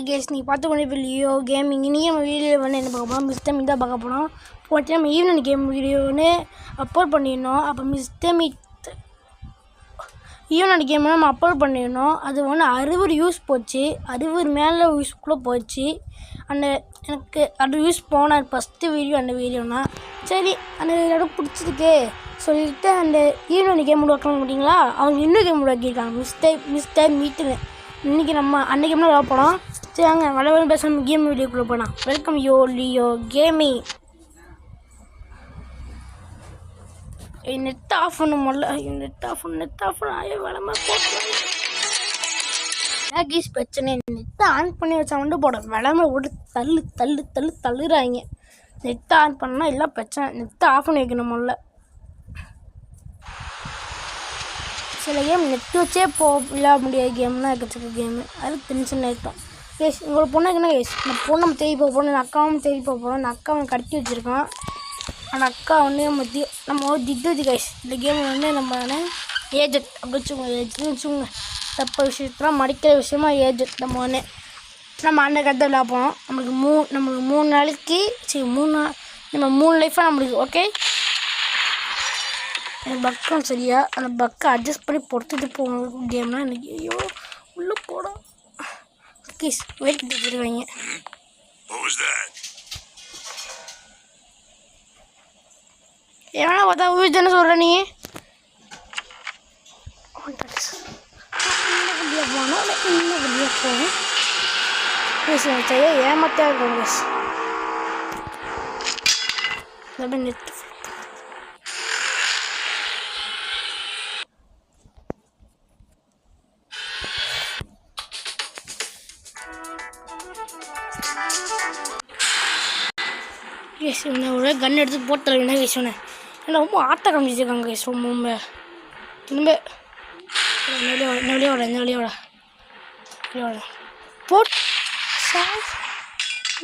Case நீ பார்த்து கொண்டு வீடியோ கேமிங் இன்றைக்கி நம்ம வீடியோ வந்து என்ன பார்க்க போகிறோம் மிஸ்டர் மீட் தான் பார்க்க போகிறோம். போட்டு நம்ம ஈவினிங் கேம் வீடியோன்னு அப்லோட் பண்ணிடணும். அப்போ மிஸ்டர் மீட் ஈவினிங் கேம் நம்ம அப்லோட் பண்ணிடணும். அது ஒன்று 60 யூஸ் போச்சு, 60 மேலே யூஸ்க்குள்ளே போச்சு. அந்த எனக்கு அது யூஸ் போனால் ஃபஸ்ட்டு வீடியோ அந்த வீடியோனா சரி அந்த இடம் பிடிச்சிருக்கு சொல்லிவிட்டு அந்த ஈவினிங் கேம் உருவாக்க மாட்டிங்களா, அவங்க இன்னும் கேம் உருவாக்கியிருக்காங்க மிஸ்டர் மீட்டுன்னு. இன்றைக்கி நம்ம அன்றைக்கி என்ன விளாட போகிறோம். சரி அங்கே வளவள பேசாமல் கேம் வீடியோக்குள்ளே போகலாம். Welcome Leo gaming. Net off பண்ணும் முதல்ல, நெட் ஆஃப் ஆகி வளமாக போட்டு கீஸ் பிரச்சனை. நெட்டை ஆன் பண்ணி வச்சா வந்து போட வளமை விட்டு தள்ளுறாங்க. நெட்டை ஆன் பண்ணால் எல்லாம் பிரச்சனை. நெட்டை ஆஃப் பண்ணி வைக்கணும் முதல்ல. சில கேம் நெட் வச்சே விளையாட முடியாத கேம்னா எக்கச்சக்க கேமு, அது டென்ஷன் ஆகிட்டோம். கேஸ் உங்களோட பொண்ணுக்கு என்ன கேஸ், இந்த பொண்ணை நம்ம தேடி போக போகிறோம், இந்த அக்காவும் தேடி போக போகிறோம். இந்த அக்கா அவன் கடத்தி வச்சுருக்கான். அந்த அக்கா வந்து நம்ம திட்டு வச்சு கேஸ் இந்த கேம் வந்து நம்ம ஏஜெட் அப்படி வச்சுக்கோங்க. தப்ப விஷயத்தெலாம் மடிக்கிற விஷயமா ஏஜெட் நம்ம அந்த கதை விளையாட போனோம். நம்மளுக்கு 3 நாளைக்கு சரி 3 நாள் நம்ம 3 லைஃபாக நம்மளுக்கு ஓகே. எனக்கு பக்கம் சரியா அந்த பக்கை அட்ஜஸ்ட் பண்ணி பொறுத்துட்டு போகணும் கேம்னா எனக்கு ஐயோ உள்ளே போடும். கேஸ் வெயிட் பண்ணி வச்சுருவாங்க. ஏன்னா பார்த்தா ஊர் தானே சொல்கிற நீ போனால் இன்னும் வெளியே போகும். கேஸ் செய்ய ஏமாத்தா இருக்கும். கேஸ் நெட் கேஸ் ஒரு கன் எடுத்து போட்டுருக்கேன். கேஸ் ஏன்னா ரொம்ப ஆட்ட காமிச்சிருக்காங்க. கேஸ் ரொம்ப திரும்ப வெளியோட போட்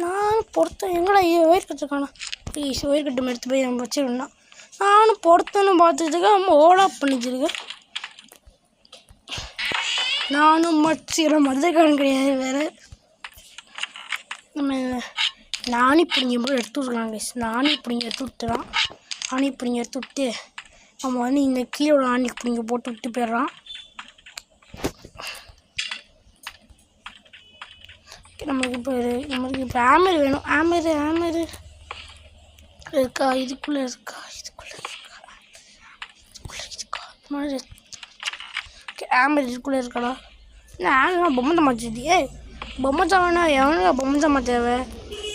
நான் பொறுத்தேன். எங்கடா ஒயர் கட்டுருக்கானா ப்ளீஸ் ஒயர் கட்டு எடுத்து போய் நம்ம வச்சுருந்தோம். நானும் பொறுத்தன்னு பார்த்துட்டுருக்கேன். ரொம்ப ஓலாப் பண்ணிச்சிருக்கேன். நானும் மச்சிட மதுக்காரன் கிடையாது வேறு. நம்ம நானே பிடிங்க போய் எடுத்து விட்ருலாம். கேஸ் நானே பிடிங்க எடுத்து விட்டுறான். நானே பிடிங்க எடுத்து விட்டு நம்ம வந்து இந்த கீழே ஆணி பிடிங்க போட்டு விட்டு போயிடுறான். நம்மளுக்கு இப்போ ஆமர் வேணும். ஆமர் இருக்கா இதுக்குள்ளே இருக்கா ஆமர் இதுக்குள்ளே இருக்காடா. என்ன ஆனா பொம்மை ஜாமா வச்சுட்டியே. பொம்மை ஜாமானா எவனுங்க பொம்மை ஜாமா தேவை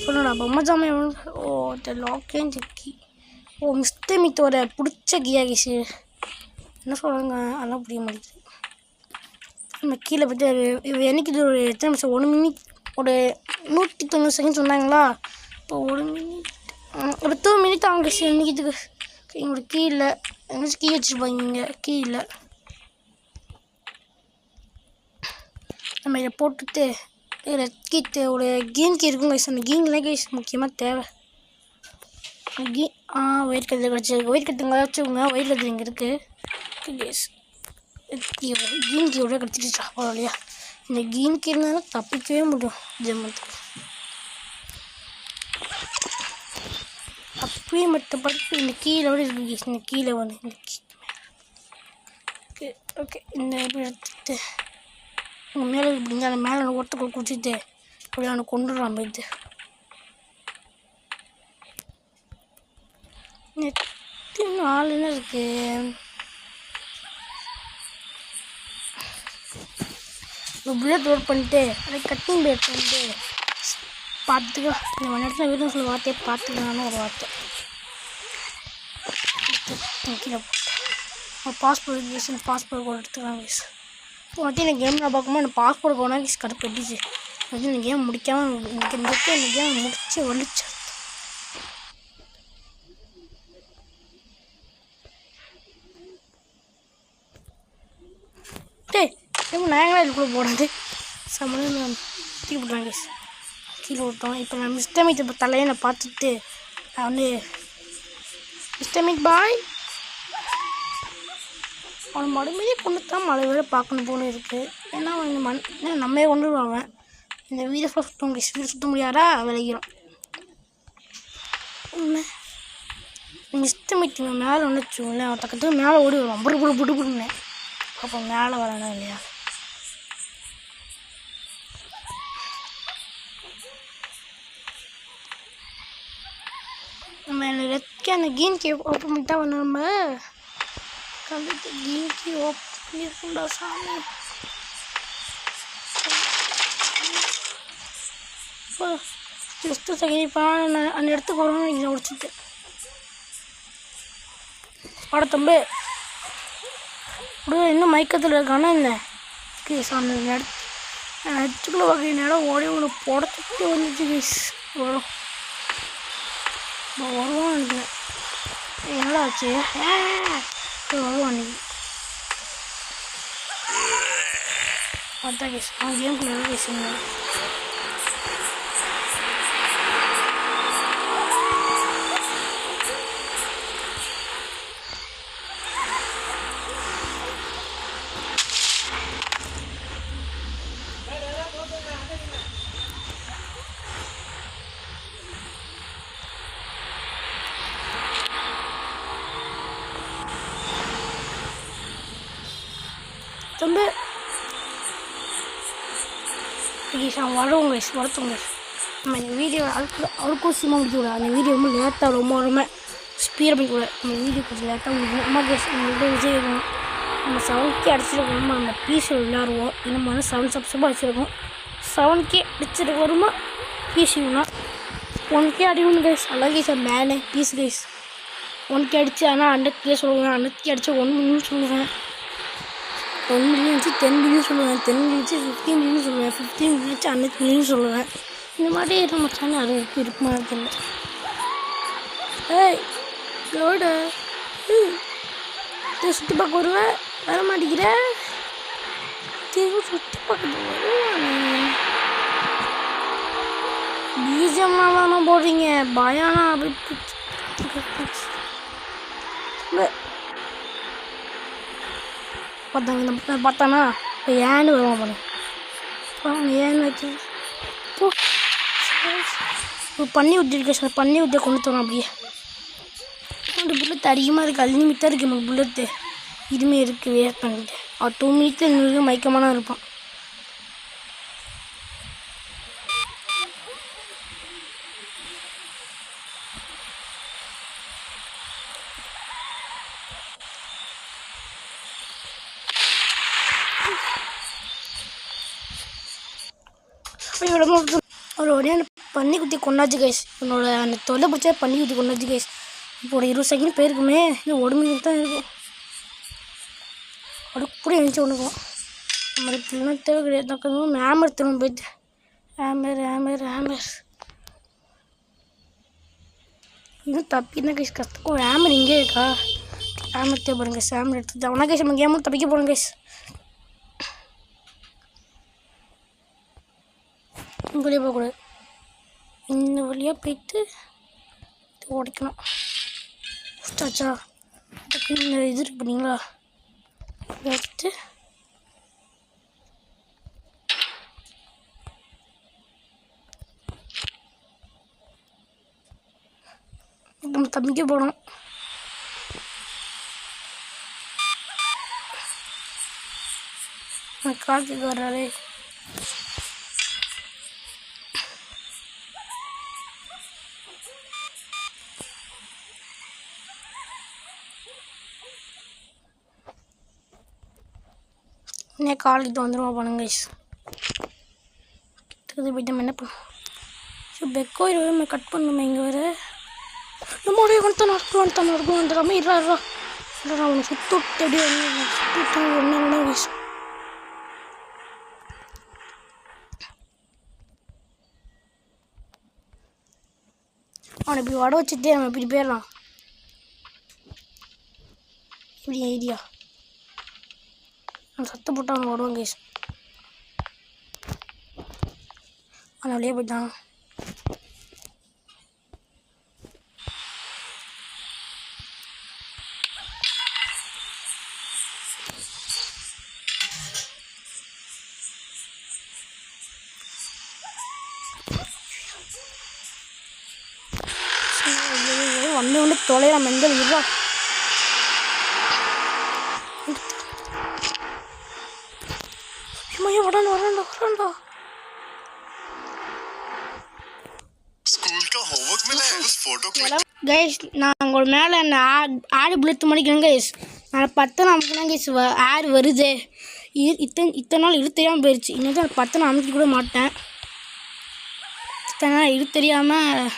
சொல்லுடா. பொம்மை ஜாமான் எவனுக்கு லாக்கேன் கீ. மிஸ்டர் மீத்தோட பிடிச்ச கியா கேஸு என்ன சொல்கிறாங்க அதெல்லாம் புரிய மாட்டேங்குது. நம்ம கீழே போய்ட்டு எனக்கு இது ஒரு எத்தனை நிமிஷம் 1 மினிட் ஒரு 190 செகண்ட் சொன்னாங்களா. இப்போ 1 மினிட் ஒரு 2 மினிட் அவங்க கேஸ் நிற்கிறதுக்கு. எங்களோட கீழே எங்கேயாச்சும் கீ வச்சுருப்பாங்க. இங்கே கீழே நம்ம இதை போட்டுட்டு இதில் கீட்டு ஒரு கீன் கீ இருக்கும் கைஸ். அந்த கீன்லாம் கைஸ் முக்கியமாக தேவை. ஒயிட் கட்டில் கிடச்சிருக்கு. ஒயிட் கட்டுங்க வச்சுக்கோங்க. ஒயிட் கட்டில் இங்கே இருக்குது கேஸ். கீன் கீயோட கிடச்சிட்டு பரவாயில்லையா. இந்த கீன் கீ இருந்தாலும் தப்பிக்கவே முடியும் ஜெம்மத்துக்கு. அப்படியே மட்டும் படுத்து இந்த கீழே விட இருக்குது கேஸ். இந்த கீழே வந்து இந்த கீ ஓகே இந்த எப்படி எடுத்துட்டு மேலே இப்படிங்க அந்த மேலே ஒருத்தக்குள்ள குடிச்சிட்டு அப்படியே அவனை கொண்டுடுறான் போயிட்டு. இன்னும் ஆள் என்ன இருக்கு. புல்லட் லோட் பண்ணிட்டு அதை கட்டிங் பேட் பண்ணிட்டு பார்த்துக்கலாம். இந்த 1 இடத்துல வீடும் சொல்ல வார்த்தையை பார்த்துக்கலான்னு ஒரு வார்த்தை கீழே போட்டு பாஸ்போர்ட் கோட் எடுத்துக்கலாம் கேஸ். இப்போ வந்து இந்த கேம் நான் பார்க்கும்போது எனக்கு பாஸ்போர்ட் கோனா கேஸ் கடுப்பெட்டிச்சு. வந்து இந்த கேம் முடிக்காமல் இந்த கேம் முடிச்சு ஒழிச்சு. நாங்களா இதுக்குள்ளே போடுறது சம்பளம் தூக்கி விட்றாங்க கேஸ். கீழே விட்டோம். இப்போ நான் மிஸ்டர் மீட் இப்போ தலையை நான் பார்த்துட்டு நான் வந்து மிஸ்டர் மீட் பாய் அவன் மறுபடியும் கொண்டு தான் மழை வேலை பார்க்கணும் போல இருக்குது. ஏன்னா அவன் நம்மளே கொண்டு வருவாங்க. இந்த வீடை ஃபுல்லாக சுத்தம் வீடு சுத்த முடியாதா விளைகிறோம். மிஸ்டர் மீட்டிங் மேலே வந்துச்சுங்களேன், அவன் பக்கத்துக்கு மேலே ஓடி வருவான். புடுன்னு அப்போ மேலே வரானா இல்லையா? நம்ம ரெட்கே அந்த கீன் கே ஓப்பன் பண்ணிட்டா வந்து நம்ம கழுத்து கீன் கே ஓப்பன் பண்ணியிருக்கோம்டா சாமி. இப்போ ஜஸ்ட்டு செகண்ட் இப்போ நான் அந்த இடத்துக்கு வரணும். இங்கே முடிச்சுட்டு வாட தம்பி இன்னும் மயக்கத்தில் இருக்கானா என்ன? கேஸ் அந்த இடத்துக்குள்ள வகை நேரம் ஓடி ஒன்று புடச்சிட்டு வந்துச்சு கேஸ். வரும் வருவான் நினைக்கிறேன். என்னடா ஆச்சு? வருவான் அன்னைக்கு பார்த்தா கேஸ். அவன் கேம்குள்ள கேஸ் தம்பி அவன் வரவங்க வரத்தவங்க. நம்ம இந்த வீடியோ அவருக்கும் சினிமா முடிக்கக்கூடாது. அந்த வீடியோ ரொம்ப லேட்டாக ரொம்ப ஸ்பீடாக பண்ணிக்கூடாது. நம்ம வீடியோ கொஞ்சம் லேட்டாக முடிக்கணும். அம்மா கேஸ் நம்மள்கிட்ட விஜய் இருக்கணும். நம்ம 7K அடிச்சிருக்கோம். நம்ம பீஸ் விளையாடுவோம். இன்னும் வந்து 7 சப்ஸ்கிரைபர் அடிச்சிருக்கோம். 7K அடிச்சிருக்க வருமா பீஸ் வேணும். 1K அடிக்கணும் கைஸ். அதான் கைஸ் மேலே பீஸ் கைஸ் 1K அடிச்சு. ஆனால் 100K சொல்லுவேன். 100K அடிச்சு 1 மில்லியன் சொல்லுவேன். 1 மில்லியன் வச்சு 10 மில்லியன் சொல்லுவேன். 10 மில்லியன் வச்சு 15 மில்லியன் சொல்லுவேன். 15 மில்லியன் வச்சு 100 மில்லியன் சொல்லுவேன். இந்த மாதிரி நம்ம சேனல் அது இருக்குமா இருக்குல்ல. ஏய் லோட சுற்றி பார்க்க வருவேன். வர மாட்டேங்கிற சுற்றி பார்க்க வருவானே. பீஜம்லாம் தானே போடுறீங்க. பயானா அப்படி பார்த்தாங்க. இந்த பக்கம் பார்த்தானா இப்போ ஏன்னு வருவான் பாருங்க. ஏன்னு வச்சு பண்ணி விட்டுருக்க சார். பண்ணி விட்டு கொண்டு தரோம். அப்படியே அந்த புல்லட் அதிகமாக இருக்குது. அன்லிமிட்டாக இருக்குது நமக்கு புல்லட்டு. இதுவுமே இருக்குது வேஸ்ட் பண்ணிட்டு. அவன் 2 மினிட்ஸில் இன்னொரு மயக்கமான இருப்பான். அவரோட பண்ணி குத்தி கொண்டாச்சு கைஸ். என்னோட அந்த தொல்லை பிடிச்சா பண்ணி குத்தி கொண்டாச்சு கைஸ். இப்போ ஒரு 20 செகண்ட் போயிருக்குமே. இன்னும் 1 மினிட் தான் இருக்கும். அதுக்கு கூட எழுந்துச்சு ஒன்றுக்கும் நம்மளுக்கு தேவை கிடையாது. தக்கணும் ஹேமர் திரும்ப போயிட்டு ஹேமர் இன்னும் தப்பி தான் கைஸ் கஷ்டம். ஒரு ஹேமர் இங்கே இருக்கா? Hammer தேவைப்படுங்க guys. ஹேமர் எடுத்து அவனா கைஸ் நம்ம கேமும் தப்பிக்க போகிறோம் கைஸ். வெளியே போகக்கூடாது. இந்த வழியாக போயிட்டு இது உடைக்கணும். ஃபஸ்ட்டாச்சா இந்த இது இருக்கு பண்ணிங்களா எடுத்து நம்ம தம்பிக்க போகணும். கார்த்திக் வர்றாரு. இன்னும் காலேஜ் வந்துடுவோம் பண்ணுங்க கிட்டது போயிட்டு நம்ம என்ன பண்ணுவோம். ஸோ பெக்கோ நம்ம கட் பண்ணணுமே. இங்கே வேறு நம்மளுடைய வந்துடாமல் இருறா அவனை சுற்று விட்டு அப்படியே சுற்று ஒன்று வயசு அவனை இப்படி வட வச்சுட்டே நம்ம இப்படி போயிடலாம். இப்படி ஐடியா சத்து போட்டு அவனை ஓடுவான் கேஸ். அவன் வெளியே போயிட்டான். பண்ணி தொலைலாம் மெண்டல் இருவா. வரான்டா. கைஸ் நான் உங்களோட மேலே அந்த ஆடு புளுத்து மடிக்கிறேன் கைஸ். நான் 10 அமுக்குனா கைஸ் ஆடு வருது. இத்தனை நாள் இரு தெரியாமல் போயிடுச்சு. இன்னும் தான் 10 அமுக்கி கூட மாட்டேன். இத்தனை நாள் இரு தெரியாமல்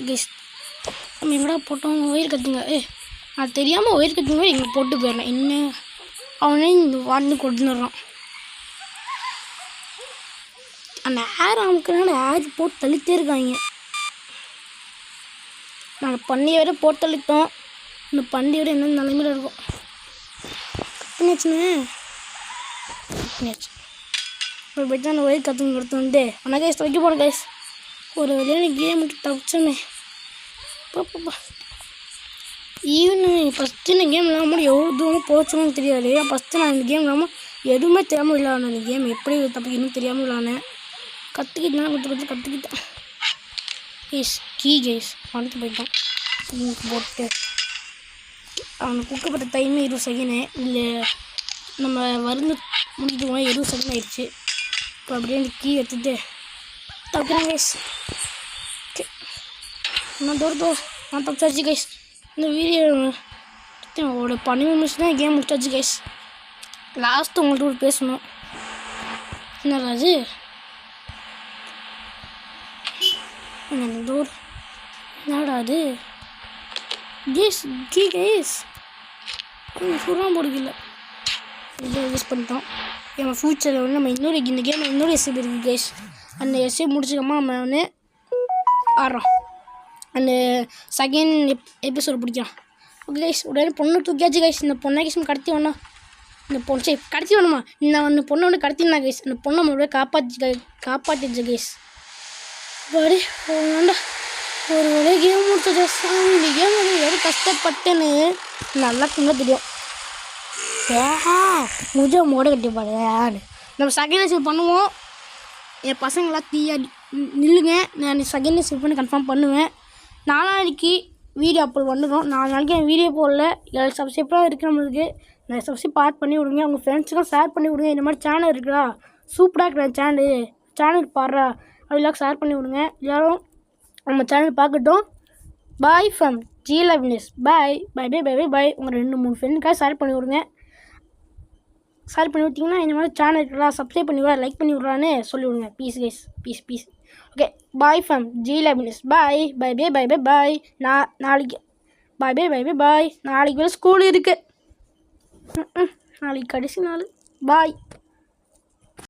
கைஸ் நம்ம எங்கடா போட்டோம் ஒயர் கட்டுங்க. நான் தெரியாமல் ஒயர் கட்டுங்க எங்கே போட்டு போயிடறேன். இன்னும் அவனே இந்த வாட்னு கொண்டுறான். அந்த ஏர் அமுக்குனால ஏர் போட்டு தள்ளித்தே இருக்காங்க. நாங்கள் பண்ணி வேறு போட்டு தள்ளித்தோம். இந்த பண்டி வேறு என்ன நிலைமையில் இருக்கும். கட்டினாச்சுண்ணே ஒரு போய்ட்டு அந்த ஒயர் கற்றுங்க எடுத்து வந்து ஆனால் கைஸ் வைக்க போகிறேன் கைஸ். ஒரு வழியான கேம் விட்டு தப்பிச்சோமே. பாப்பா ஈவன் ஃபஸ்ட்டு இந்த கேம் இல்லாமல் எவ்வளோ தூரம் போச்சுன்னு தெரியாது. ஃபஸ்ட்டு நான் இந்த கேம் இல்லாமல் எதுவுமே தெரியாமல் விளையாடணும். இந்த கேம் எப்படி தப்பிக்கணும் தெரியாமல் விளையாடினேன். கற்றுக்கிட்டேன். கைஸ் கீ கைஸ் வந்துட்டு போயிட்டான். போட்டு அவனுக்கு குக்கப்பட்ட டைமே 20 செகண்டு. இல்லை நம்ம வருந்து முடிக்கிட்டு போனால் 20 செகண்ட் ஆயிடுச்சு. இப்போ அப்படியே இந்த கீ எடுத்துட்டு தப்பிக்கிறேன் கைஸ். ஓகே நான் நான் தப்பிச்சாச்சு கைஸ். இந்த வீடியோ அவரோட 12 நிமிஷம் தான் கேம் முடிச்சாச்சு கைஸ். லாஸ்ட்டு உங்கள்கிட்ட ஒரு பேசணும். என்னடா அது என்னடா அது கேஸ் கீ கைஸ் சுறான் போடுதில்ல யூஸ் பண்ணிட்டோம். என் ஃப்யூச்சரில் வந்து நம்ம இந்த கேம் இன்னொரு எஸ்ஏ இருக்குது கைஸ். அந்த எஸ்ஏ முடிச்சுக்கமா நம்ம வந்து ஆடுறோம். அந்த செகண்ட் எபிசோடு பிடிக்கலாம். ஓகே கைஸ் உடனே பொண்ணு தூக்கியாச்சு கைஸ். இந்த பொண்ணை கைஸ் கடத்தி வேணா இந்த பொண்ணு சரி கடத்தி வேணுமா நான் அந்த பொண்ணை வந்து கடத்தினா கைஸ். அந்த பொண்ணை மறுபடியும் காப்பாற்றிச்சு கைஸ். படி வேண்டா ஒரு வழியாக கேம் முடிச்சது. இந்த கேம் வந்து எவ்வளோ கஷ்டப்பட்டேன்னு நல்லா கொஞ்சம் தெரியும். முஜா மோட கட்டிப்பாடு நம்ம செகண்ட் சேவ் பண்ணுவோம். என் பசங்களாம் தீயாடி நில்லுங்க. நான் செகண்ட் சேவ் பண்ணி கன்ஃபார்ம் பண்ணுவேன். 4 நாளைக்கு வீடியோ அப்லோட் பண்ணுறோம். 4 நாளைக்கு என் வீடியோ போடல. 7 சப்ஸ்கிரைபராக இருக்குது நம்மளுக்கு. நான் சப்ஸ்கிரைப் பண்ணி விடுங்க. உங்கள் ஃப்ரெண்ட்ஸுக்கும் ஷேர் பண்ணி விடுங்க. இந்த மாதிரி சேனல் இருக்குதா சூப்பராக இருக்கிற சேனலுக்கு பாடுறா அப்படிலாம் ஷேர் பண்ணி விடுங்க. எல்லோரும் நம்ம சேனல் பார்க்கட்டும். Bye from G loveness. Bye. உங்கள் 2-3 ஃப்ரெண்டுக்காக ஷேர் பண்ணி விடுங்க. ஷேர் பண்ணி விட்டிங்கன்னா இந்த மாதிரி சேனல் இருக்குதா சப்ஸ்கிரைப் பண்ணி விட்றா லைக் பண்ணி விட்றான்னு சொல்லி விடுங்க. Please guys please. Okay bye from G loveness. Bye. நாளைக்கு பாய். நாளைக்கு வேறு ஸ்கூல் இருக்குது. நாளைக்கு கடைசி நாள். பாய்.